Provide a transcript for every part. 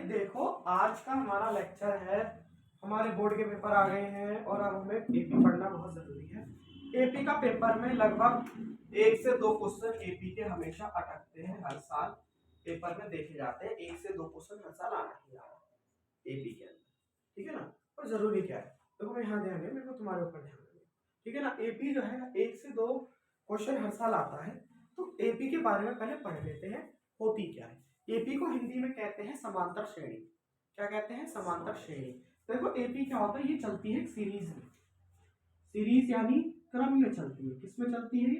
देखो आज का हमारा लेक्चर है, हमारे बोर्ड के पेपर आ गए हैं और अब हमें एपी पढ़ना बहुत जरूरी है। एपी का पेपर में लगभग 1 से 2 क्वेश्चन एपी के हमेशा अटकते हैं, हर साल पेपर में देखे जाते हैं। 1 से 2 क्वेश्चन हर साल आना ही आना एपी के अंदर, ठीक है ना। और जरूरी क्या है, देखो मैं यहाँ ध्यान है, मेरे को तुम्हारे ऊपर ध्यान है, ठीक है ना। एपी जो है 1 से 2 क्वेश्चन हर साल आता है, तो एपी के बारे में पहले पढ़ लेते हैं होती क्या है। एपी को हिंदी में कहते हैं समांतर श्रेणी। क्या कहते हैं? समांतर श्रेणी। देखो एपी क्या होता है, ये चलती है सीरीज में। सीरीज यानी क्रम में चलती है। किस में चलती है?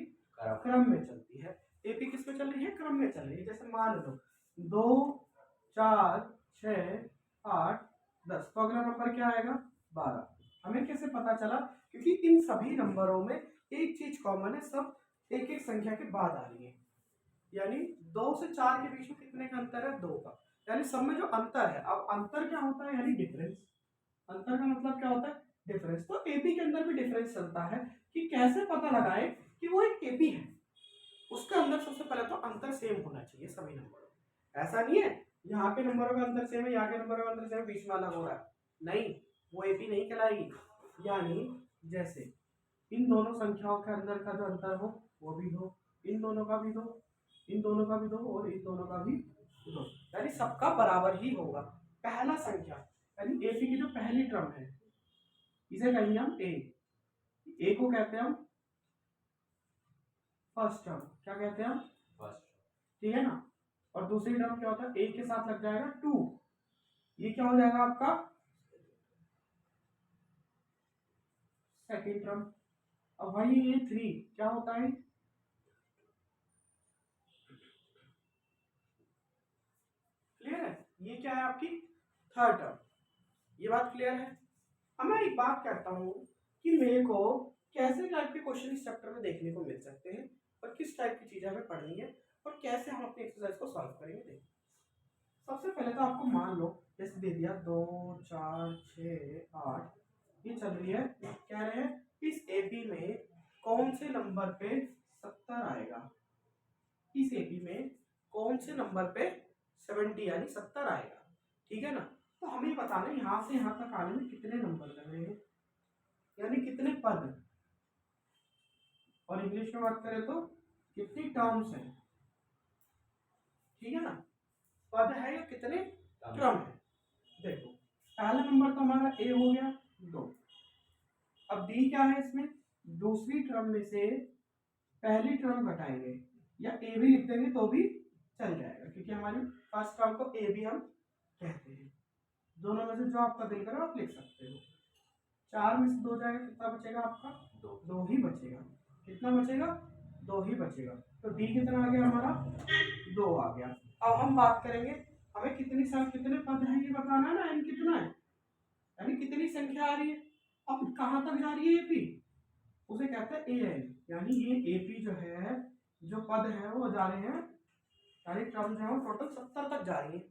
क्रम में चलती है। एपी किस में चल रही है? क्रम में चल रही है। जैसे मान लो 2 4 6 8 10, तो अगला नंबर क्या आएगा? 12। हमें कैसे पता चला? क्योंकि इन सभी नंबरों में एक चीज कॉमन है, सब एक एक संख्या के बाद आ रही है। यानी 2 से 4 के बीच में कितने का अंतर है? 2 का। यानी सब में जो अंतर है, अब अंतर क्या होता है? यानी डिफरेंस। अंतर का मतलब क्या होता है? डिफरेंस। तो एपी के अंदर भी डिफरेंस चलता है कि कैसे पता लगाए कि वो एक एपी है। उसके अंदर सबसे पहले तो अंतर सेम होना चाहिए सभी नंबरों। ऐसा नहीं है यहाँ के नंबरों का अंतर सेम है, यहाँ के नंबरों का अंतर सेम है, बीच में अलग हो रहा है, नहीं, वो एपी नहीं कहलाएगी। यानी जैसे इन दोनों संख्याओं के अंदर का जो अंतर हो वो भी दो, इन दोनों का भी दो, इन दोनों का भी दो और इन दोनों का भी दो, यानी सबका बराबर ही होगा। पहला संख्या यानी एपी की जो पहली टर्म है इसे कहेंगे हम ए को कहते हैं हम फर्स्ट टर्म। क्या कहते हैं हम? फर्स्ट, ठीक है ना। और दूसरी टर्म क्या होता है? ए के साथ लग जाएगा 2, ये क्या हो जाएगा आपका? Second term. अब वही ये 3 क्या होता है? क्लियर है? ये क्या है आपकी? Third term. ये बात क्लियर है? अब मैं एक बात कहता हूँ कि मेरे को कैसे टाइप के क्वेश्चन इस चैप्टर में देखने को मिल सकते हैं और किस टाइप की चीजें हमें पढ़नी है और कैसे हम अपनी एक्सरसाइज को सॉल्व करेंगे। देखिए सबसे पहले तो आपको मान लो जैसे दे दिया 2 4 6 8, ये चल रही है। कह रहे हैं इस एपी में कौन से नंबर पे 70 आएगा? इस एपी में कौन से नंबर पे 70 यानी 70 आएगा, ठीक है ना। तो हमें बताना यहाँ से यहाँ तक आने में कितने नंबर लग रहे हैं, यानी कितने पद, और इंग्लिश में बात करें तो कितनी टर्म्स हैं, ठीक है ना। पद है या कितने क्रम है। देखो पहला नंबर तो हमारा ए हो गया 2। अब बी क्या है? इसमें दूसरी टर्म में से पहली टर्म घटाएंगे या ए भी लिख देंगे तो भी चल जाएगा, क्योंकि हमारी फर्स्ट टर्म को ए भी हम कहते हैं। दोनों में से जो आपका दिल करे आप लिख सकते हो। 4 में से 2 जाएगा, कितना बचेगा आपका? 2 ही बचेगा। कितना बचेगा? 2 ही बचेगा। तो डी कितना आ गया हमारा? 2 आ गया। अब हम बात करेंगे, हमें कितने पद हैं ये बताना है ना, एन कितना है, यानी कितनी संख्या आ रही है। अब कहाँ तक जा रही है एपी? उसे कहते हैं ए एन, यानी ये एपी जो है, जो पद है वो जा रहे हैं, यानी टर्म जो है वो टोटल 70 तक जा रही है।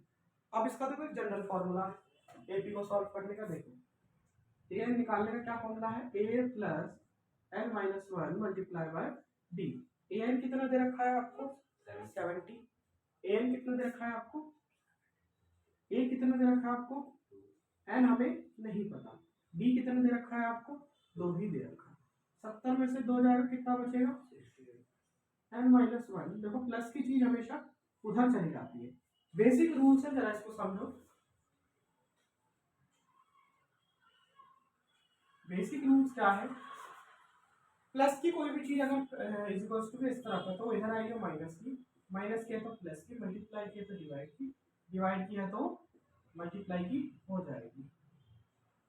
अब इसका देखो एक जनरल फॉर्मूला एपी को सॉल्व करने का। देखो ए एन निकालने का क्या फॉर्मूला है? ए plus N minus 1 multiply by D. A N कितना दे रखा है आपको? 70। ए एन कितना दे रखा है आपको? ए कितना दे रखा है आपको? एन हमें नहीं पता। डी कितना दे रखा है आपको? 2 ही दे रखा है। 70 में से 2 जाएगा, कितना बचेगा? N minus 1। देखो प्लस की चीज हमेशा उधर चली जाती है। बेसिक रूल्स है, जरा इसको समझो। बेसिक रूल्स क्या है? प्लस की कोई भी चीज अगर इज इक्वल्स टू इस तरह का, तो इधर आएगी माइनस की, माइनस की है तो प्लस की, मल्टीप्लाई की है तो डिवाइड की, डिवाइड की है तो मल्टीप्लाई की हो जाएगी।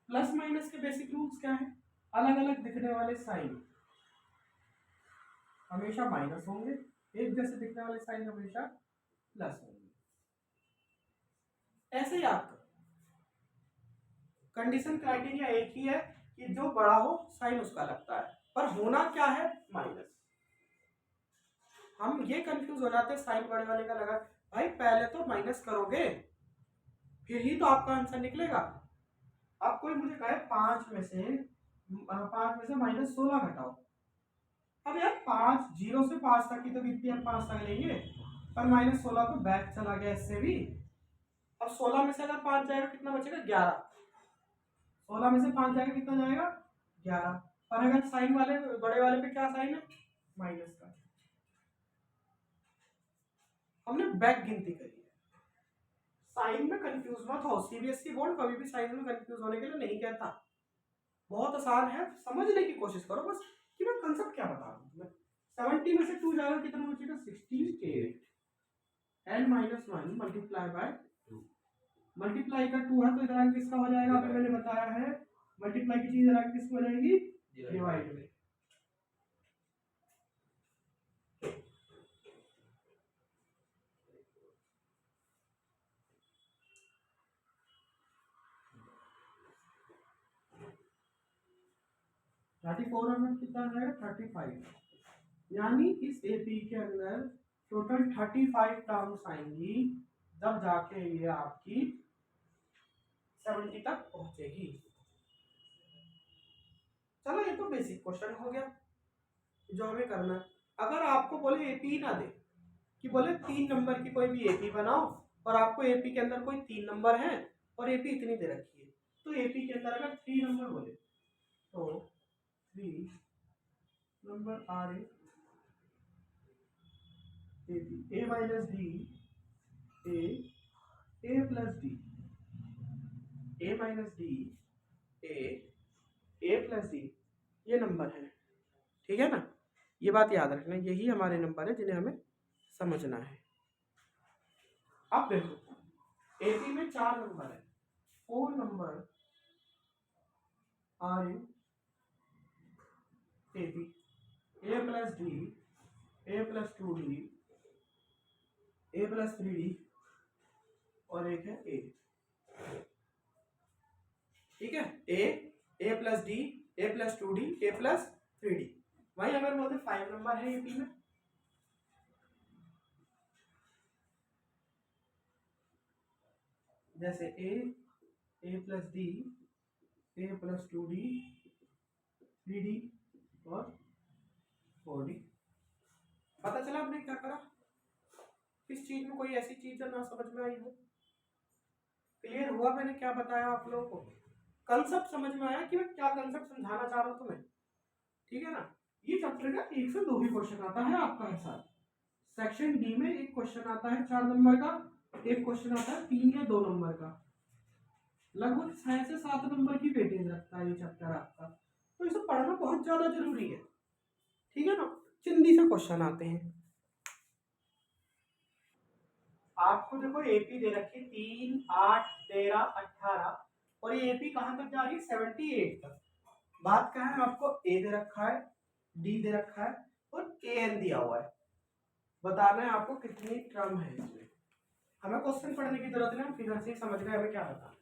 प्लस माइनस के बेसिक रूल्स क्या है? अलग अलग दिखने वाले साइन हमेशा माइनस होंगे, एक जैसे दिखने वाले साइन हमेशा प्लस होंगे। ऐसे ही आपका कंडीशन क्राइटेरिया एक ही है कि जो बड़ा हो साइन उसका लगता है, पर होना क्या है? माइनस। हम ये कंफ्यूज हो जाते हैं, साइन बड़े वाले का लगा, भाई पहले तो माइनस करोगे फिर ही तो आपका आंसर निकलेगा। अब कोई मुझे कहे 5 में से -16 घटाओ, अब यार 5 0 से 5 तक की तो कितनी हम 5 तक लेंगे, पर -16 तो बैक चला गया इससे भी, अब 16 में से अगर 5 जाएगा कितना बचेगा? 11। 16 में से 5 जाएगा कितना जाएगा? 11। और अगर साइन वाले बड़े वाले पे क्या साइन है? माइनस का। हमने बैक गिनती करी है। साइन में कंफ्यूज मत हो, सीबीएसई बोर्ड कभी भी साइन में कंफ्यूज होने के लिए नहीं कहता। बहुत आसान है, समझने की कोशिश करो बस कि मैं कंसेप्ट क्या बता रहा हूँ तुम्हें। 70 में से 2 जाएगा कितना बचेगा? 68 एंड -1 मल्टीप्लाई बाय 2। मल्टीप्लाई का 2 है तो इधर किसका हो जाएगा? अभी मैंने बताया है मल्टीप्लाई की चीज इधर किसकी हो जाएगी? डिवाइड में। थर्टी फोर में कितना आ जाएगा? 35। यानी इस एपी के अंदर टोटल 35 टर्म्स आएंगी, जब जाके ये आपकी 70 तक पहुंचेगी। चलो ये तो बेसिक क्वेश्चन हो गया जो हमें करना है। अगर आपको बोले एपी ना दे कि बोले 3 नंबर की कोई भी एपी बनाओ और आपको एपी के अंदर कोई 3 नंबर है और एपी इतनी दे रखी है, तो एपी के अंदर अगर 3 नंबर बोले तो 3 number are a minus d a plus d, a minus d a plus d, ये नंबर है। ठीक है ना, ये बात याद रखना, यही हमारे नंबर है जिन्हें हमें समझना है। अब देखो एपी में 4 नंबर है, 4 number are in AP, a plus d, a plus 2d, a plus 3d और एक है ए। ठीक है, ए plus d, a plus 2d, a plus 3d। वही अगर बोलते 5 नंबर है एपी में, जैसे ए plus d, a plus 2d, 3d और 4d। पता चला आपने क्या करा? किस चीज में कोई ऐसी चीज ना समझ में आई हो? क्लियर हुआ मैंने क्या बताया आप लोगों को? कंसेप्ट समझ में आया कि मैं क्या कंसेप्ट समझाना चाह रहा हूँ तुम्हें? ठीक है ना, ये चैप्टर का 1 से 2 ही क्वेश्चन आता है आपका हर साल। सेक्शन डी में एक क्वेश्चन आता है 4 नंबर का, एक क्वेश्चन आता है 3 या 2 नंबर का। लगभग 6 से 7 नंबर की वेटेज रखता है ये चैप्टर आपका, तो इसे पढ़ना बहुत ज्यादा जरूरी है। ठीक है ना, चिंदी से क्वेश्चन आते हैं आपको। देखो एपी दे रखी 3, 8, 13, 18 और ये एपी कहां तक जा रही है? 78 तक। बात क्या है, आपको ए दे रखा है, डी दे रखा है और ए एन दिया हुआ है। बताना है आपको कितनी टर्म है इसमें। हमें क्वेश्चन पढ़ने की जरूरत नहीं, फिगर से ही समझ गए हमें क्या बताना,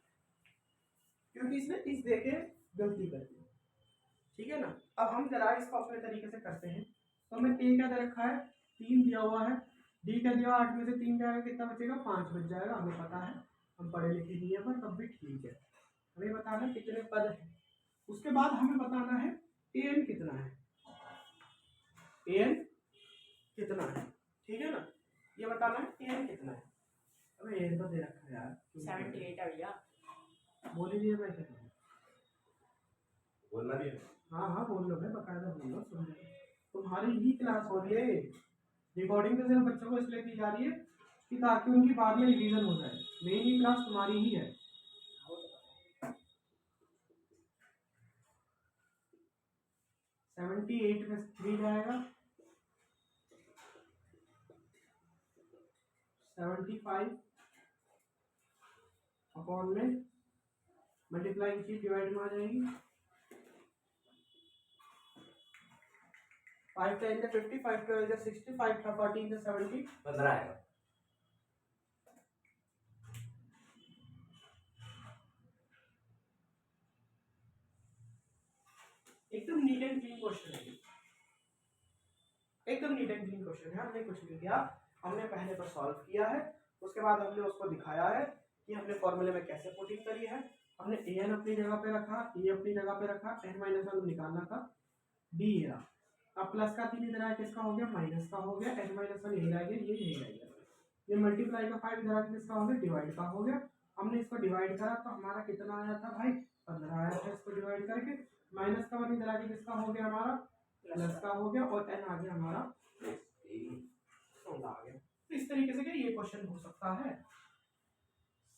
क्योंकि इसने इस दे के गलती कर दी। ठीक है ना, अब हम जरा इसको अपने तरीके से करते हैं। तो हमें ए क्या दे रखा है? 3 दिया हुआ है, डी क्या दिया? 8 में से 3 जाएगा कितना बचेगा? 5 बच जाएगा। हमें पता है, हम पढ़े लिखे नहीं है पर तब भी ठीक है। हमें बताना कितने पद है, उसके बाद हमें बताना है ए एन कितना है, ए एन कितना है। ठीक है ना, ये बताना है ए एन कितना है। अबे ए एन तो दे रखा है यार, 78 है भैया। बोल ही दिया मैं क्या बोलना भी है। हाँ हाँ बोल लो, मैं बकायदा बोल लो, सुन लो। तुम्हारी ही क्लास हो रही है, रिकॉर्डिंग तो सिर्फ बच्चों को इसलिए की जा रही है कि ताकि उनकी बाद में रिवीजन हो जाए। मेन ही क्लास तुम्हारी ही है। 78 में 3 जाएगा, 75 अपॉन में मल्टीप्लाई की डिवाइड में आ जाएगी। 5 का 50, 5 का 60, 5 का 40, 70, 15 है। एकदम नीट एंड क्लीन क्वेश्चन है, एकदम नीट एंड क्लीन क्वेश्चन है। हमने कुछ नहीं किया, हमने पहले तो सॉल्व किया है, उसके बाद हमने उसको दिखाया है कि हमने फॉर्मूले में कैसे पुटिंग करी है। हमने ए एन अपनी जगह पे रखा, ए अपनी जगह पे रखा, एन माइनस वन निकालना था, डी है। अब प्लस का 3 इधर आया, किसका हो गया? माइनस का हो गया। एन माइनस वन यही रह गया, ये यही रह गया। ये मल्टीप्लाई का 5 इधर आके किसका हो गया, डिवाइड का हो गया। हमने इसको डिवाइड करा तो हमारा कितना आया था भाई, 15 आया था इसको डिवाइड करके। माइनस का 1 इधर आके किसका हो गया, हमारा प्लस का हो गया, और n आ गया हमारा 16 आ गया। तो इस तरीके से क्या ये क्वेश्चन हो सकता है।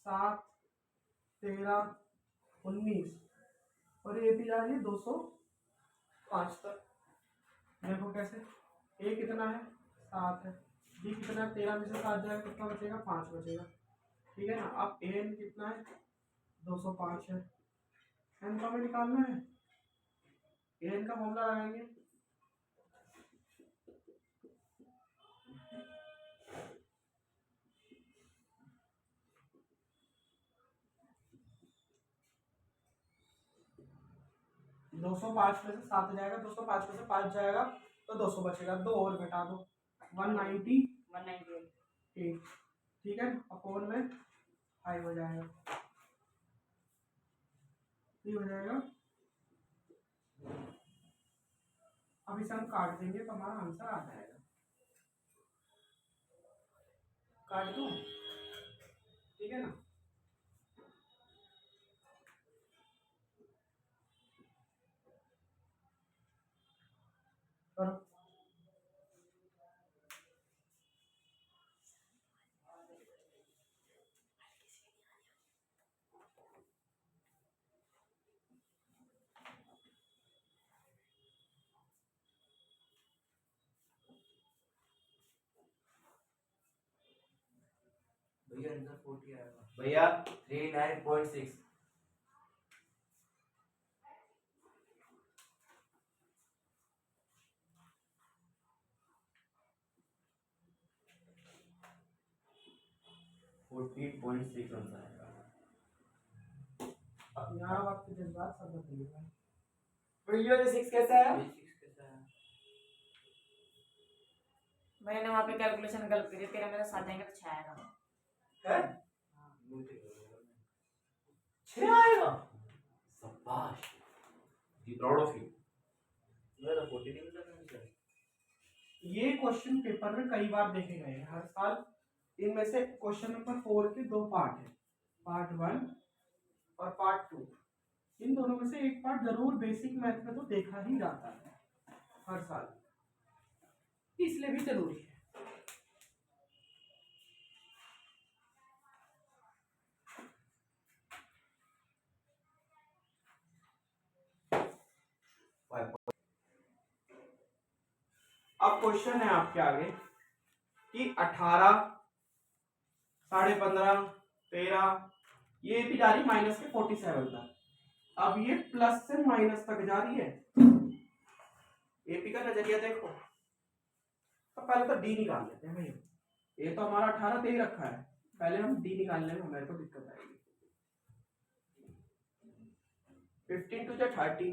7, 13, 19 और ये भी आ रही है 205 तक। देखो कैसे, ए कितना है 7 है, बी कितना है 13 में से 7 जाएगा कितना बचेगा, 5 बचेगा। ठीक है ना। अब एन कितना है 205 है, एन को हमें निकालना है। एन का फॉर्मूला लगाएंगे, दो सौ पाँच में से 7 जाएगा, 205 में से 5 जाएगा तो 200 बचेगा, 2 और घटा दो 198। ठीक है, अपोन में 5 हो जाएगा, 3 हो जाएगा। अब इसे हम काट देंगे तो हमारा आंसर आ जाएगा। काट दूं, ठीक है ना। करो, भैया आंसर 40 आएगा भैया 39.6। यहाँ वक्त के जज्बात सब बताइएगा। भैया ये 6 कैसा है, मैंने वहाँ पे कैलकुलेशन गलत करी, तेरा मेरा 7 जाएंगे तो 6 आएगा। है 6 आएगा, शाबाश, बी प्राउड ऑफ यू। मेरा 40 नहीं मिला था। ये क्वेश्चन पेपर में कई बार देखे गए हैं हर साल। इनमें से क्वेश्चन नंबर 4 के 2 पार्ट है, पार्ट 1 और पार्ट 2। इन दोनों में से एक पार्ट जरूर बेसिक मैथ में तो देखा ही जाता है हर साल, इसलिए भी जरूरी है। अब क्वेश्चन है आपके आगे कि 18, 15.5, 13, ये भी जा रही माइनस के 47 तक। अब ये प्लस से माइनस तक जा रही है। एपी का नजरिया देखो, तो पहले तो डी निकाल लेते हैं भैया। ये तो हमारा 18 दे ही रखा है, पहले हम डी निकालने में हमारे को दिक्कत आएगी। 15 टू जा 30,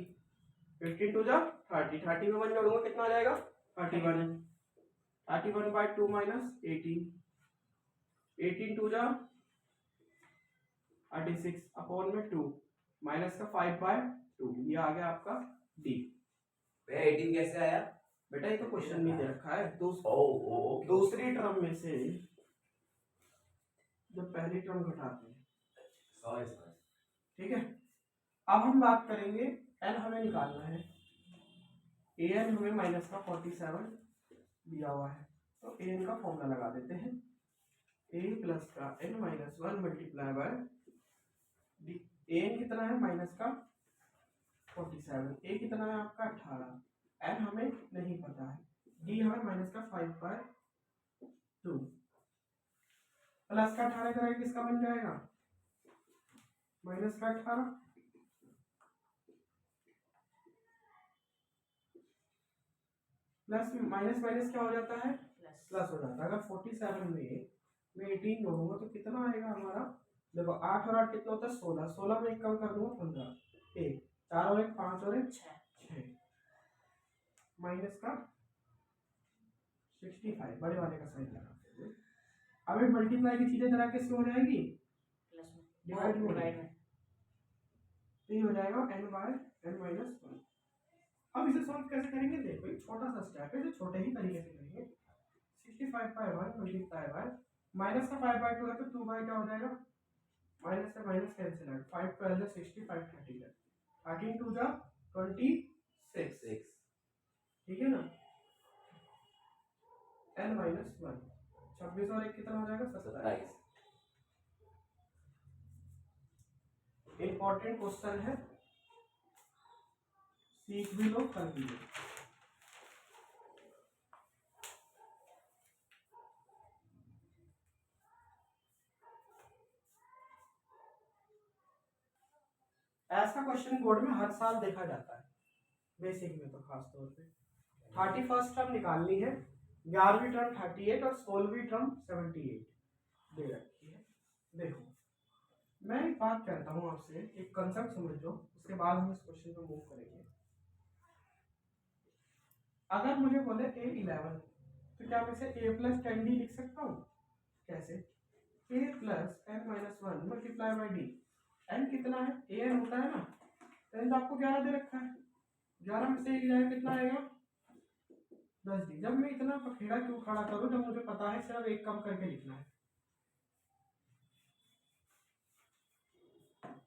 15 टू जा 30, 30 में 1 जोड़ूंगा कितना आ जाएगा 31, 31/2 माइनस 18, 18 टू जा 36 अपॉन में 2 माइनस का 5/2, ये आ गया आपका डी। भैया 18 कैसे आया बेटा ये तो क्वेश्चन नहीं दे रखा है। दूसरी टर्म में से जब पहली टर्म घटाते हैं, ठीक है। अब हम बात करेंगे, एन हमें निकालना है। ए एन हमें माइनस का 47 दिया हुआ है, तो ए एन का फॉर्मूला लगा देते हैं। ए प्लस का n minus 1 multiply by D. A N कितना है माइनस का 47, ए कितना है आपका 18, एन हमें नहीं पता है, डी हमें माइनस का 5/2 प्लस का 18 करेंगे किसका बन जाएगा माइनस का 18, प्लस माइनस माइनस क्या हो जाता है प्लस हो जाता है। अगर 47 में मैं 18 जोड़ूंगा तो कितना आएगा हमारा, देखो 8 और 8 कितना होता है 16, 16 में एक कम कर दूंगा 15, 1 4 और 1 5 और 1 6 माइनस का 65, बड़े वाले का साइन लगाते हुए। अब एक मल्टीप्लाई की चीजें जरा कैसे हो जाएगी प्लस में डिवाइड में, डिवाइड में, तो ये हो जाएगा n/n-1। अब इसे सॉल्व कैसे करेंगे, देखो एक छोटा सा स्टेप है जो छोटे ही तरीके से करेंगे। 65/1 मल्टीप्लाई बाय माइनस का 5/2 है तो 2 बाई क्या हो जाएगा, माइनस से माइनस कैंसिल आउट, 5 12 जा 60, 5 30 जा 13 2 जा 26, ठीक है ना। n माइनस 1, 26 और 1 कितना हो जाएगा, 27। इंपॉर्टेंट क्वेश्चन है, सीख भी लो कर भी लो। ऐसा क्वेश्चन बोर्ड में हर साल देखा जाता है, बेसिक में तो खास तौर पे। 31st टर्म निकालनी है, 11वीं टर्म 38 और 16वीं टर्म 78 दे रखी है। देखो मैं एक बात कहता हूँ आपसे, एक कंसेप्ट समझ लो, उसके बाद हम इस क्वेश्चन पे मूव करेंगे। अगर मुझे बोले A11 तो क्या मैं इसे A + 10D लिख सकता हूँ? कैसे? A + n - 1 multiply by D. n कितना है, an होता है ना, n तो आपको 11 दे रखा है, 11 में से 1 जाएगा कितना आएगा, 10D। जब मैं इतना पखेड़ा क्यों खड़ा करूँ जब मुझे पता है सिर्फ एक कम करके लिखना है।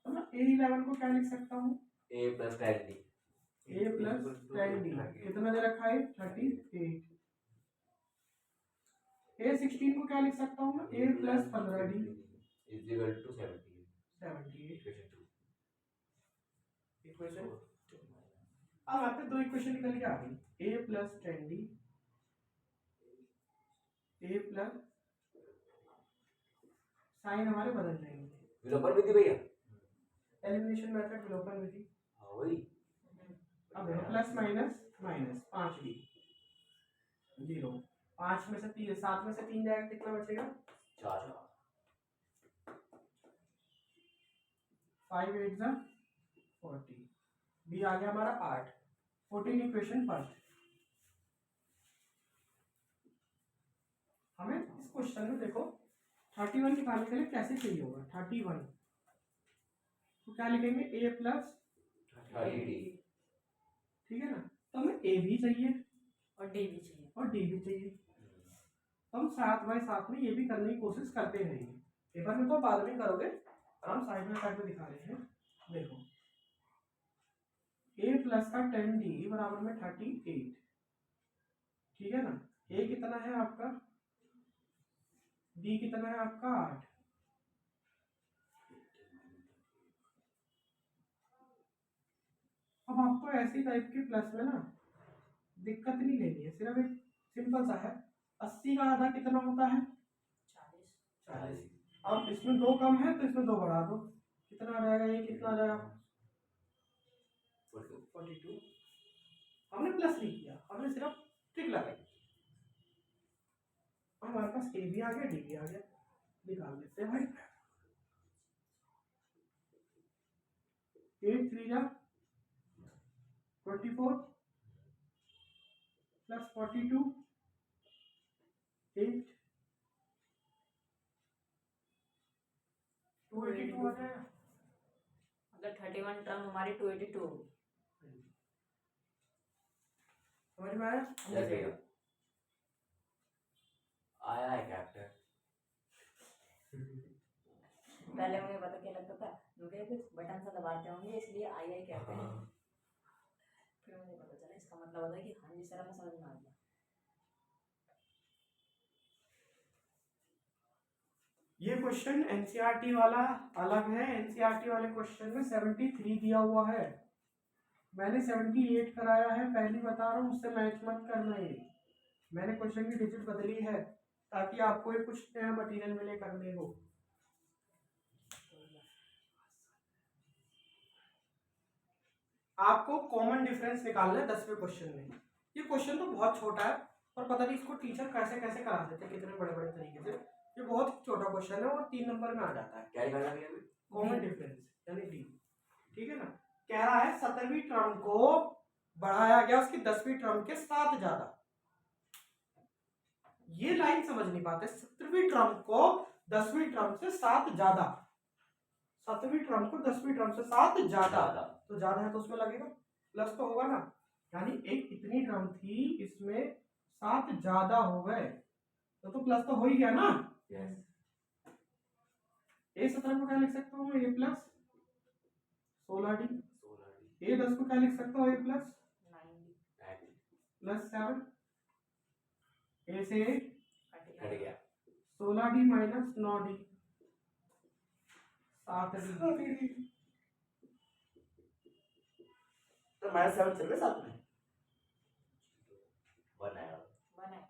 तो मैं A11 को क्या लिख सकता हूँ, A + 10D। A + 10D कितना दे रखा है, 38। A16 को क्या लिख सकता हूँ मैं, A + 15D = 78। 78। इक्वेशन अब आपके दो इक्वेशन निकल के आ गई, A + 10D A + साइन हमारे बदल जाएंगे, विलोपन विधि भैया, एलिमिनेशन मेथड, विलोपन विधि। हाँ वही। अब देखो प्लस माइनस माइनस 5D 0, 5 में से 3, 7 में से 3 जाएगा कितना बचेगा, 4। 5 8 जा 40, बी आ गया हमारा 8। 14 इक्वेशन फर्स्ट। हमें इस क्वेश्चन में देखो 31 निकालने के लिए कैसे चाहिए होगा, 31 तो क्या लिखेंगे, A + 30D। ठीक है ना। तो हमें A भी चाहिए और डी भी चाहिए। और D भी चाहिए, तो हम साथ बाय साथ में ये भी करने की कोशिश करते रहेंगे। पेपर में तो बाद में करोगे, हम साइड बाय साइड में दिखा रहे हैं। देखो A + का 10D बराबर में 38, ठीक है ना। A कितना है आपका, D कितना है आपका 8। अब आपको ऐसी टाइप के प्लस में ना दिक्कत नहीं लेनी है, सिर्फ एक सिंपल सा है, 80 का आधा कितना होता है, 40। अब इसमें 2 कम है तो इसमें 2 बढ़ा दो, कितना आ जाएगा, ये कितना आ जाएगा 42। हमने प्लस नहीं किया, हमने सिर्फ टिक लगाई। हमारे पास A भी आ गया, D भी आ गया, निकाल लेते हैं भाई। 8 3 जा 24 + 42 8 282 आ जाएगा। अगर 31 टर्म हमारी 282 होगी। समझ में आया? जय भैया आया है कैप्टन। पहले मुझे पता क्या लगता था, मुझे कुछ बटन सा दबाते होंगे इसलिए आई आई कहते हैं। फिर मुझे पता चला इसका मतलब होता है कि हाँ जी सर हमें समझ में आ गया। ये क्वेश्चन एनसीईआरटी वाला अलग है, एनसीईआरटी वाले क्वेश्चन में 73 दिया हुआ है, मैंने 78 कराया है, पहली बता रहा हूँ, उससे मैच मत करना। ये मैंने क्वेश्चन की डिजिट बदली है ताकि आपको ये कुछ नया मटेरियल मिले करने को। आपको कॉमन डिफरेंस निकालना है 10वें क्वेश्चन में। ये क्वेश्चन तो बहुत छोटा है और पता नहीं इसको टीचर कैसे कैसे करा देते हैं, कितने बड़े बड़े तरीके से। ये बहुत छोटा क्वेश्चन है और 3 नंबर में आ जाता है। क्या निकालना है अभी? कॉमन डिफरेंस यानी डी, ठीक है ना। कह रहा है 17वीं टर्म को बढ़ाया गया उसकी 10वीं टर्म के साथ ज्यादा। ये लाइन समझ नहीं पाते, 17वीं टर्म को 10वीं टर्म से साथ ज्यादा, 7वीं टर्म को 10वीं टर्म से साथ ज्यादा, तो ज्यादा है तो उसमें लगेगा प्लस तो होगा ना, यानी एक इतनी टर्म थी इसमें 7 ज्यादा हो गए तो प्लस तो हो ही गया ना। यस A17 को क्या लिख सकता हूँ मैं? A plus 16D। 16D A10 को क्या लिख सकता हूँ? A plus 90 90 plus 7। A से 8 कट कट गया। गया 16D माइनस 9D 7D। तो माइनस 7 चल रहे साथ में 1 आएगा वन है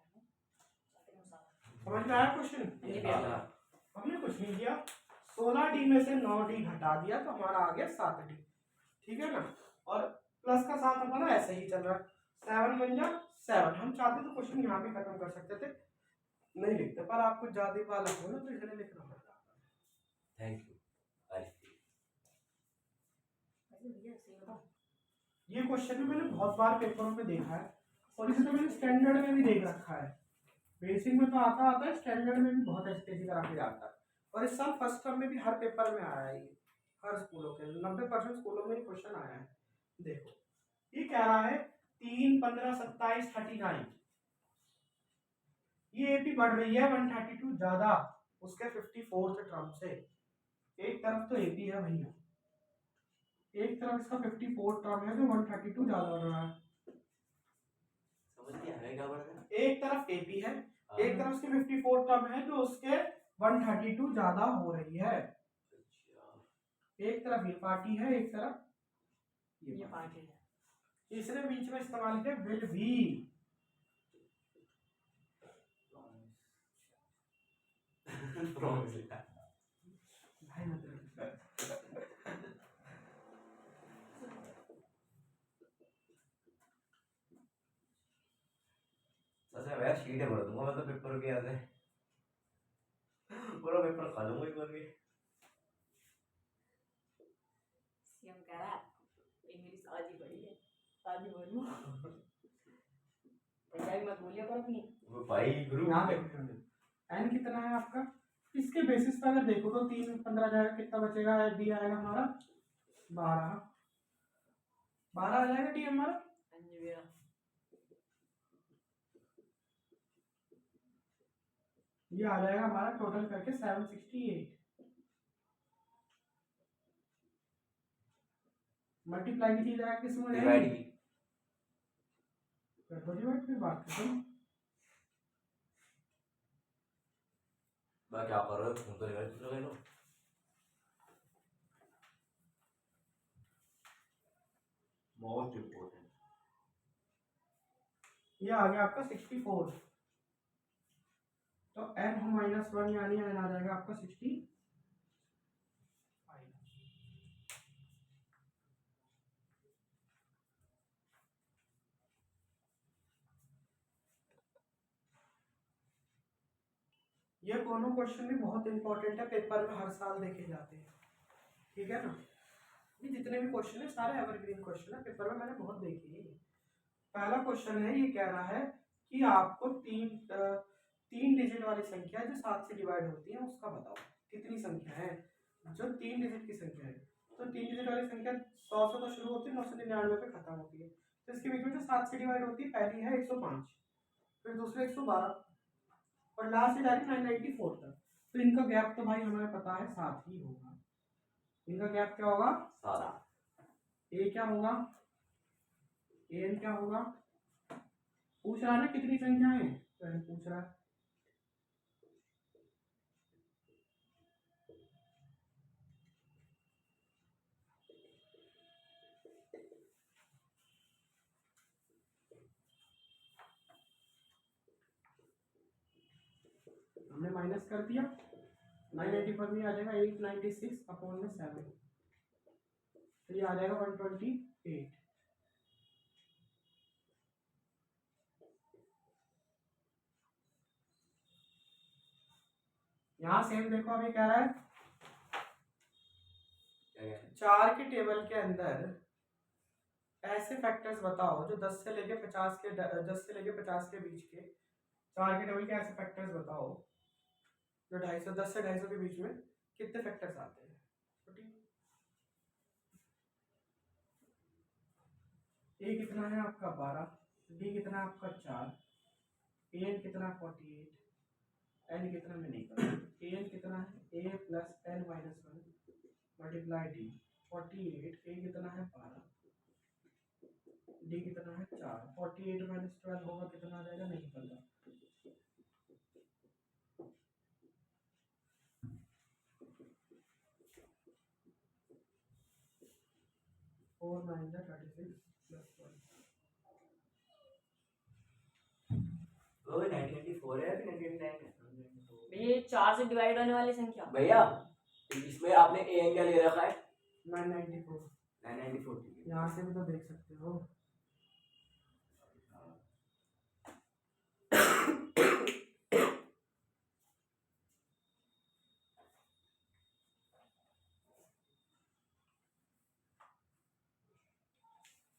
साथ में साथ। समझ में आया क्वेश्चन? जी ये भैया। आधा हमने कुछ नहीं किया, 16D में से 9D घटा दिया तो हमारा आ गया 7D। ठीक है ना? और प्लस का साथ हमारा ऐसे ही चल रहा है, 7 बन जा 7। हम चाहते तो क्वेश्चन यहाँ पे खत्म कर सकते थे, नहीं लिखते, पर आप कुछ ज्यादा वाला हो ना तो इसलिए लिखना पड़ता है। थैंक यू वैसे भैया सही बताऊं, ये क्वेश्चन भी मैंने बहुत बार पेपरों में देखा है और इसे तो मैंने स्टैंडर्ड में भी देख रखा है। बेसिक में तो आता है, स्टैंडर्ड में भी बहुत अच्छे से करा के जाता है। और इस साल फर्स्ट टर्म में भी हर पेपर में आया है ये, हर स्कूलों के 90% स्कूलों में क्वेश्चन आया है। देखो ये कह रहा है 3, 15, 27, 39। ये एपी बढ़ रही है 132 ज्यादा उसके 54th टर्म से। एक तरफ तो एपी है भैया, एक तरफ इसका 54 टर्म है जो 132 ज्यादा बढ़ रहा है। समझ नहीं आया क्या बढ़ गया एक तरफ एपी है, एक तरफ उसके 54 टर्म है जो उसके 132 ज्यादा हो रही है। अच्छा एक तरफ ये पार्टी है, एक तरफ ये पार्टी है। इसने बीच में इस्तेमाल किया विल बी। प्रॉमिस लिखा भाई मतलब सच में यार शीट भर दूंगा मैं तो पेपर के याद है पूरा पेपर खा लूंगा एक बार में सीएम कह रहा है इंग्लिश आज ही पढ़ी है, आज ही बोलूं। पंजाबी मत बोलिए पर अपनी। वो भाई गुरु यहाँ देखो एन कितना है आपका, इसके बेसिस पर अगर देखो तो 3 15 जाएगा, कितना बचेगा? डी आएगा हमारा 12 12 आ जाएगा डी हमारा। हाँ जी भैया। ये आ जाएगा हमारा टोटल करके 768। मल्टीप्लाई की चीज आएगा किसमें डिवाइड जाएगी? की कर दो डिवाइड, फिर बात खत्म। मैं क्या कर रहा हूँ फोन तो डिवाइड कर लो मोस्ट इम्पोर्टेंट ये आ गया आपका 64, तो n माइनस 1 यानी n आ जाएगा आपका 65। ये दोनों क्वेश्चन भी बहुत इंपॉर्टेंट है, पेपर में हर साल देखे जाते हैं। ठीक है ना? ये जितने भी क्वेश्चन है सारे एवरग्रीन क्वेश्चन है, पेपर में मैंने बहुत देखे हैं। पहला क्वेश्चन है, ये कह रहा है कि आपको तीन डिजिट वाली संख्या जो 7 से डिवाइड होती है उसका बताओ। कितनी संख्या है जो 3 डिजिट की संख्या है? तो 3 डिजिट वाली संख्या 100 से तो शुरू होती है, 999 पे खत्म होती है। तो इसके बीच में जो 7 से डिवाइड होती है, पहली है 105, फिर दूसरे 112 और लास्ट है 994 तक। तो इनका गैप तो भाई हमें पता है 7 ही होगा। इनका गैप क्या होगा? 7 ए क्या होगा? एन क्या होगा? पूछ रहा है ना कितनी संख्या है, तो पूछ रहा है। हमने माइनस कर दिया, 994 में आ जाएगा 896 अपॉन में 7, तो ये आ जाएगा 128। यहाँ सेम देखो अभी कह रहा है 4 के टेबल के अंदर ऐसे फैक्टर्स बताओ जो 10 से लेके 50 के 10 से लेके 50 के बीच के, 4 के टेबल के ऐसे फैक्टर्स बताओ जो 250 10 से 250 के बीच में कितने फैक्टर्स आते हैं। ए कितना है आपका 12, डी कितना है आपका 4, एन कितना 48, एन कितना में नहीं पता, एन कितना है ए plus N minus one multiply D 48, A कितना है 12, डी कितना है 4, 48 माइनस 12 होगा कितना आ जाएगा नहीं पता। 4 9 36 प्लस 1। वो 1994 है कि 1999 है? ये 4 से डिवाइड होने वाली संख्या। भैया इसमें आपने ए एन क्या ले रखा है? 994। 994 ठीक है। यहाँ से भी तो देख सकते हो।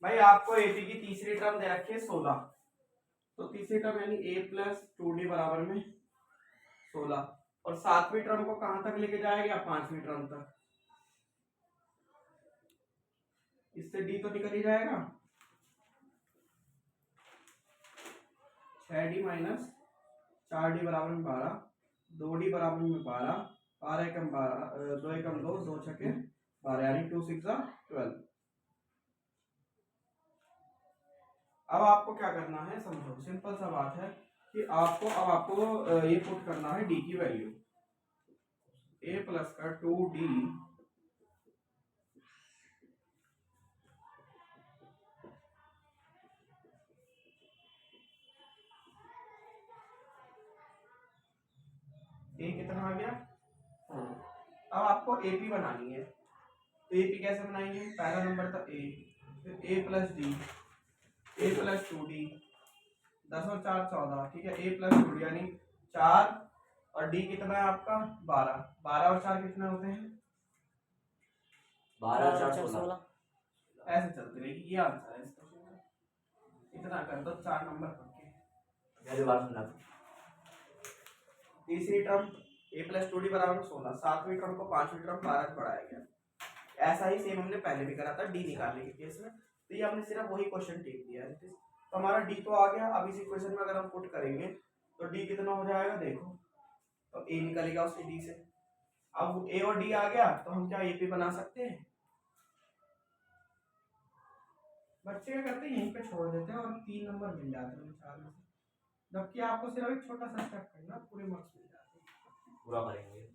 भाई आपको एपी की तीसरी टर्म दे रखी है 16, तो तीसरी टर्म यानी ए प्लस 2d बराबर में 16, और सातवीं टर्म को कहां तक लेके जाएगा? पांचवी टर्म तक। इससे डी तो निकल ही जाएगा, 6d माइनस 4d बराबर में 12, 2d बराबर में 12, 12 एकम 12, 2 एकम 2, 2 छके 12 यानी 2 6 12। अब आपको क्या करना है समझो, सिंपल सा बात है कि आपको ये पुट करना है डी की वैल्यू, ए प्लस का 2d ए कितना आ गया 4। अब आपको एपी बनानी है, तो एपी कैसे बनाएंगे? पहला नंबर था ए, फिर ए plus d, a plus 2d, 10 और 4 14, ठीक है, ए प्लस 2d यानी 4 और डी कितना है आपका 12, 12 और 4 कितने होते हैं? 12 और 4 16। ऐसे चलते रहेगी, ये आंसर है इसका। इतना कर दो 4 नंबर पक्के। मेरी बात सुना। तीसरी टर्म ए प्लस 2d बराबर में 16, सातवीं टर्म को पांचवी टर्म 12 से बढ़ाया गया। ऐसा ही सेम हमने पहले भी करा था डी निकालने के केस में, तो ये हमने सिर्फ वही क्वेश्चन टेक दिया है। तो हमारा डी तो आ गया। अब इसी क्वेश्चन में अगर हम पुट करेंगे तो डी कितना हो जाएगा देखो, तो ए निकलेगा उससे डी से। अब ए और डी आ गया तो हम क्या एपी बना सकते हैं? बच्चे क्या करते हैं यहीं पे छोड़ देते हैं और 3 नंबर मिल जाते हैं 4 में से, जबकि आपको सिर्फ एक छोटा सा स्टेप करना, पूरे मार्क्स मिल जाते हैं। पूरा करेंगे।